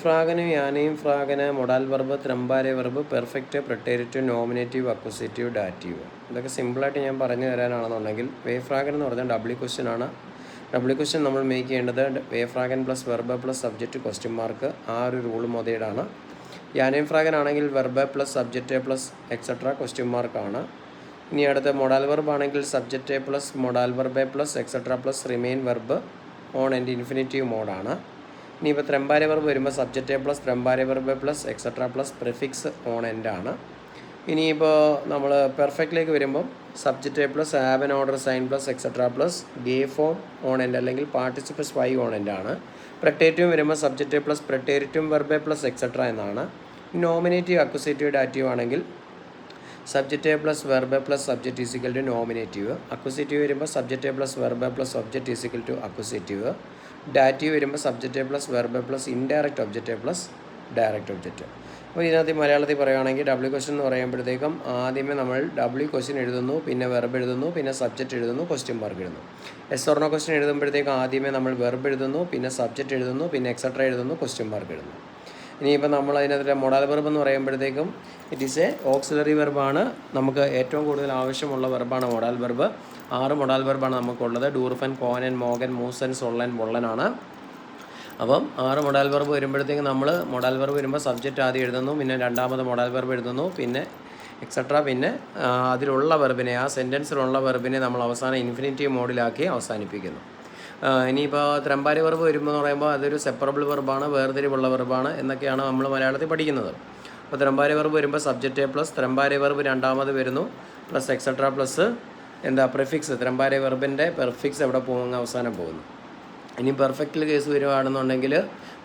ഫ്രാഗന്, യാനയും ഫ്രാഗന്, modal verb, ത്രംബാരെ verb, perfect, preterite, nominative, accusative, dative. ഇതൊക്കെ സിമ്പിളായിട്ട് ഞാൻ പറഞ്ഞു തരാനാണെന്നുണ്ടെങ്കിൽ വേ ഫ്രാഗൻ എന്ന് പറഞ്ഞാൽ ഡബ്ല്യു ക്വസ്റ്റ്യൻ ആണ്. ഡബ്ല്യു ക്വസ്റ്റ്യൻ നമ്മൾ മേക്ക് ചെയ്യേണ്ടത് വേ ഫ്രാഗൻ plus verb plus subject question mark, ആ ഒരു റൂൾ മുതലാണ്. യാനയും ഫ്രാഗൻ ആണെങ്കിൽ verb plus subject plus etcetera question മാർക്കാണ്. ഇനി അടുത്ത മൊഡാൽ വെർബ് ആണെങ്കിൽ subject plus modal verb plus etcetera plus remain verb on and infinitive മോഡാണ്. ഇനിയിപ്പോൾ ത്രംബാരെ വെർബ് വരുമ്പോൾ സബ്ജക്റ്റ് പ്ലസ് ത്രംബാരെ verb plus etcetera plus prefix on end ആണ്. ഇനിയിപ്പോൾ നമ്മൾ പെർഫെക്റ്റിലേക്ക് വരുമ്പം സബ്ജക്റ്റ് പ്ലസ് ഹാവ് ആൻ ഓർഡർ സൈൻ പ്ലസ് എക്സെട്ര പ്ലസ് ഗേവ് ഫോം ഓൺ എൻഡ് അല്ലെങ്കിൽ പാർട്ടിസിപ്പസ് വൈ ഓൺ എൻഡ് ആണ്. പ്രിട്ടേറ്റീവ് വരുമ്പോൾ subject plus preterite verb plus etcetera എന്നാണ്. നോമിനേറ്റീവ് അക്വസേറ്റീവ് ഡാറ്റീവ് ആണെങ്കിൽ subject plus verb plus subject is equal to nominative. Accusative വരുമ്പോൾ subject plus verb plus object is equal to accusative. Dative വരുമ്പോൾ subject plus verb plus indirect object plus direct object. അപ്പോൾ ഇതിനകത്ത് മലയാളത്തിൽ പറയുകയാണെങ്കിൽ W question എന്ന് പറയുമ്പോഴത്തേക്കും ആദ്യമേ നമ്മൾ ഡബ്ല്യു ക്വസ്റ്റ്യൻ എഴുതുന്നു, പിന്നെ വെർബ് എഴുതുന്നു, പിന്നെ സബ്ജക്റ്റ് എഴുതുന്നു, ക്വസ്റ്റ്യൻ മാർക്ക് എഴുതുന്നു. എസ് ഓർ നോ ക്വസ്റ്റ്യൻ എഴുതുമ്പോഴത്തേക്കും ആദ്യമേ നമ്മൾ വെർബ് എഴുതുന്നു, പിന്നെ സബ്ജക്റ്റ് എഴുതുന്നു, പിന്നെ എക്സെട്ര എഴുതുന്നു, ക്വസ്റ്റ്യൻ മാർക്ക് എഴുതുന്നു. ഇനിയിപ്പോൾ നമ്മൾ അതിനകത്ത് മൊഡാൽ വെർബ് എന്ന് പറയുമ്പോഴത്തേക്കും ഇറ്റ് ഈസ് എ ഓക്സിലറി വെർബാണ്. നമുക്ക് ഏറ്റവും കൂടുതൽ ആവശ്യമുള്ള വെർബാണ് മൊഡാൽ വെർബ്. 6 മൊഡാൽ വെർബാണ് നമുക്കുള്ളത്. ഡൂർഫൻ, കോനൻ, മോഗൻ, മൂസൻ, സൊള്ളൻ, ബൊള്ളനാണ്. അപ്പം 6 മൊഡാൽ വെർബ് വരുമ്പോഴത്തേക്കും നമ്മൾ മൊഡാൽ വെർബ് വരുമ്പോൾ സബ്ജക്റ്റ് ആദ്യം എഴുതുന്നു, പിന്നെ രണ്ടാമത് മൊഡാൽ വെർബ് എഴുതുന്നു, പിന്നെ എക്സെട്ര, പിന്നെ അതിലുള്ള വെർബിനെ, ആ സെൻറ്റൻസിലുള്ള വെർബിനെ നമ്മൾ അവസാനം ഇൻഫിനിറ്റീവ് മോഡിലാക്കി അവസാനിപ്പിക്കുന്നു. ഇനിയിപ്പോൾ ത്രംബാരെ വെർബ് വരുമ്പോൾ എന്ന് പറയുമ്പോൾ അതൊരു സെപ്പറബിൾ വെർബാണ്, വേർതിരിവുള്ള വെർബാണ് എന്നൊക്കെയാണ് നമ്മൾ മലയാളത്തിൽ പഠിക്കുന്നത്. അപ്പോൾ ത്രംബാരെ വെർബ് വരുമ്പോൾ സബ്ജക്റ്റ് പ്ലസ് ത്രംബാരെ വെർബ് രണ്ടാമത് വരുന്നു പ്ലസ് എക്സെട്ര പ്ലസ് പ്രിഫിക്സ്. ത്രംബാരെ വെർബിൻ്റെ പെർഫിക്സ് എവിടെ പോകുന്ന അവസാനം പോകുന്നു. ഇനി പെർഫെക്റ്റിൽ കേസ് വരുവാണെന്നുണ്ടെങ്കിൽ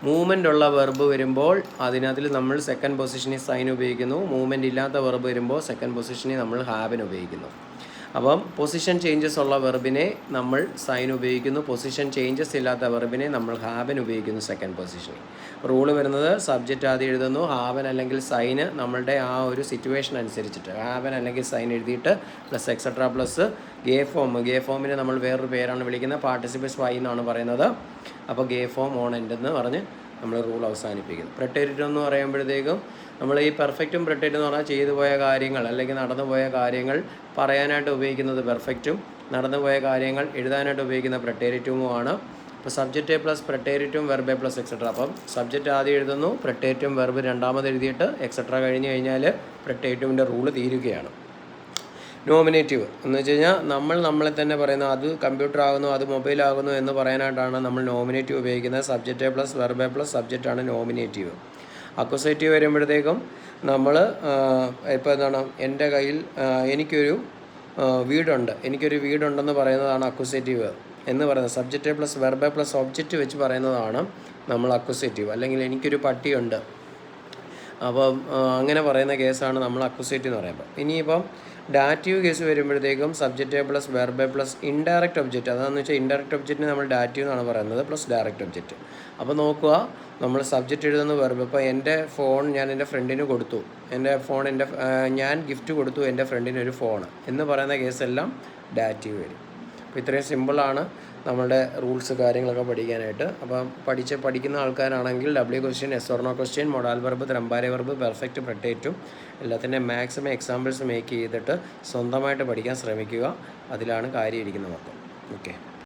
മൂവ്മെൻ്റ് ഉള്ള വെർബ് വരുമ്പോൾ അതിനകത്തിൽ നമ്മൾ സെക്കൻഡ് പൊസിഷനിൽ സൈൻ ഉപയോഗിക്കുന്നു. മൂവ്മെൻ്റ് ഇല്ലാത്ത വെർബ് വരുമ്പോൾ സെക്കൻഡ് പൊസിഷനിൽ നമ്മൾ ഹാവിന് ഉപയോഗിക്കുന്നു. അപ്പം പൊസിഷൻ ചേഞ്ചസ് ഉള്ള വെർബിനെ നമ്മൾ സൈൻ ഉപയോഗിക്കുന്നു, പൊസിഷൻ ചേഞ്ചസ് ഇല്ലാത്ത വെർബിനെ നമ്മൾ ഹാവൻ ഉപയോഗിക്കുന്നു സെക്കൻഡ് പൊസിഷനിൽ. റൂള് വരുന്നത് സബ്ജക്റ്റ് ആദ്യം എഴുതുന്നു, ഹാവൻ അല്ലെങ്കിൽ സൈന് നമ്മളുടെ ആ ഒരു സിറ്റുവേഷൻ അനുസരിച്ചിട്ട് ഹാവൻ അല്ലെങ്കിൽ സൈൻ എഴുതിയിട്ട് പ്ലസ് എക്സെട്ര പ്ലസ് ഗേ ഫോം. ഗേ ഫോമിന് നമ്മൾ വേറൊരു പേരാണ് വിളിക്കുന്നത്, പാർട്ടിസിപ്പസ് വൈ എന്നാണ് പറയുന്നത്. അപ്പോൾ ഗേ ഫോം ഓൺ എൻഡ് എന്ന് പറഞ്ഞ് നമ്മൾ റൂൾ അവസാനിപ്പിക്കുന്നു. പ്രിട്ടേറ്റീവ് എന്ന് പറയുമ്പോഴത്തേക്കും നമ്മൾ ഈ പെർഫെക്റ്റും പ്രിട്ടേറ്റീവ് എന്ന് പറഞ്ഞാൽ ചെയ്തു പോയ കാര്യങ്ങൾ അല്ലെങ്കിൽ നടന്നു പോയ കാര്യങ്ങൾ പറയാനായിട്ട് ഉപയോഗിക്കുന്നത് പെർഫെക്റ്റും, നടന്നു പോയ കാര്യങ്ങൾ എഴുതാനായിട്ട് ഉപയോഗിക്കുന്ന പ്രിട്ടേറ്റീവുമാണ്. അപ്പോൾ സബ്ജക്റ്റ് പ്ലസ് പ്രിട്ടേറ്റീവും വെർബ് പ്ലസ് എക്സെട്ര. അപ്പം സബ്ജക്റ്റ് ആദ്യം എഴുതുന്നു, പ്രിട്ടേറ്റീവും വെർബ് രണ്ടാമത് എഴുതിയിട്ട് എക്സെട്ര കഴിഞ്ഞ് കഴിഞ്ഞാൽ പ്രിട്ടേറ്റീവിൻ്റെ റൂള് തീരുകയാണ്. നോമിനേറ്റീവ് എന്ന് വെച്ച് കഴിഞ്ഞാൽ നമ്മളെ തന്നെ പറയുന്നു, അത് കമ്പ്യൂട്ടർ ആകുന്നു, അത് മൊബൈൽ ആകുന്നു എന്ന് പറയാനായിട്ടാണ് നമ്മൾ നോമിനേറ്റീവ് ഉപയോഗിക്കുന്നത്. സബ്ജക്റ്റ് പ്ലസ് വെർബ് പ്ലസ് സബ്ജക്റ്റാണ് നോമിനേറ്റീവ്. അക്വസേറ്റീവ് വരുമ്പോഴത്തേക്കും നമ്മൾ ഇപ്പോൾ എന്താണ്, എൻ്റെ കയ്യിൽ എനിക്കൊരു വീടുണ്ടെന്ന് പറയുന്നതാണ് അക്വസേറ്റീവ് എന്ന് പറയുന്നത്. Subject plus verb plus object വെച്ച് പറയുന്നതാണ് നമ്മൾ അക്വസേറ്റീവ്. അല്ലെങ്കിൽ എനിക്കൊരു പട്ടിയുണ്ട്, അപ്പം അങ്ങനെ പറയുന്ന കേസാണ് നമ്മൾ അക്വസേറ്റീവ് എന്ന് പറയുമ്പോൾ. ഇനിയിപ്പം ഡാറ്റീവ് കേസ് വരുമ്പോഴത്തേക്കും subject plus verb plus indirect object. അതാണെന്ന് വെച്ചാൽ ഇൻഡയറക്റ്റ് ഒബ്ജക്റ്റിന് നമ്മൾ ഡാറ്റീവ് എന്നാണ് പറയുന്നത് പ്ലസ് ഡയറക്റ്റ് ഒബ്ജക്റ്റ്. അപ്പോൾ നോക്കുക, നമ്മൾ സബ്ജക്റ്റ് എഴുതുന്ന വെർബ്. ഇപ്പോൾ എൻ്റെ ഫോൺ ഞാൻ എൻ്റെ ഫ്രണ്ടിന് കൊടുത്തു, ഞാൻ ഗിഫ്റ്റ് കൊടുത്തു എൻ്റെ ഫ്രണ്ടിന് ഒരു ഫോൺ എന്ന് പറയുന്ന കേസെല്ലാം ഡാറ്റീവ് വരും. അപ്പോൾ ഇത്രയും സിമ്പിളാണ് നമ്മളുടെ റൂൾസ് കാര്യങ്ങളൊക്കെ പഠിക്കാനായിട്ട്. അപ്പം പഠിക്കുന്ന ആൾക്കാരാണെങ്കിൽ W question, yes or no question, modal verb, ത്രംബാരെ വെർബ്, പെർഫെക്റ്റ്, പ്രിട്ടേറ്റീവ് എല്ലാത്തിൻ്റെ മാക്സിമം എക്സാമ്പിൾസ് മേക്ക് ചെയ്തിട്ട് സ്വന്തമായിട്ട് പഠിക്കാൻ ശ്രമിക്കുക. അതിലാണ് കാര്യം ഇരിക്കുന്നത് മൊത്തം. ഓക്കെ.